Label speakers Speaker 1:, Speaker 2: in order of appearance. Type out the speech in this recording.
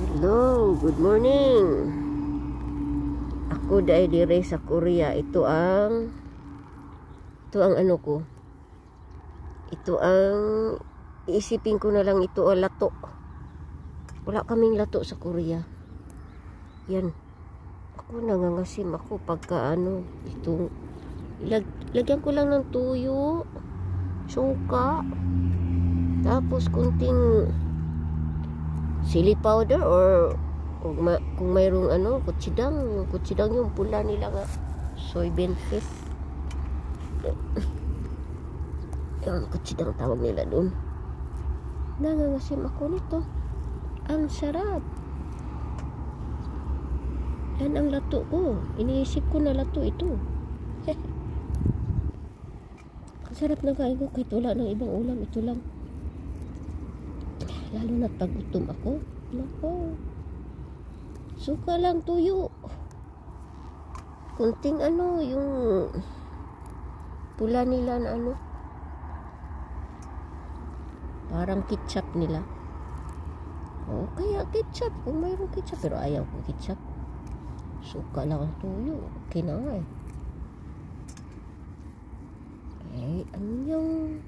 Speaker 1: Hello, good morning. Ako dahil dire sa Korea. Ito ang ano ko. Ito ang iisipin ko na lang, ito ang lato. Wala kaming lato sa Korea. Yan. Ako nangangasim ako pagka ito. Lagyan ko lang ng tuyo, suka, tapos kunting chili powder or kung mayroong kutsidang yung pula nila nga soybean paste. Yung kutsidang tawag nila doon. Nangangasim ako nito. Ang sarap. Yan ang lato ko. Iniisip ko na lato ito. Ang sarap ng kain ko kahit wala ng ibang ulam. Ito lang. Lalo na pag gutom ako. Nako. Suka lang, tuyo. Kunting yung pula nila na parang ketchup nila. O kaya ketchup. Kung mayroong ketchup. Pero ayaw ko ketchup. Suka lang ang tuyo. Okay na nga eh. Anyong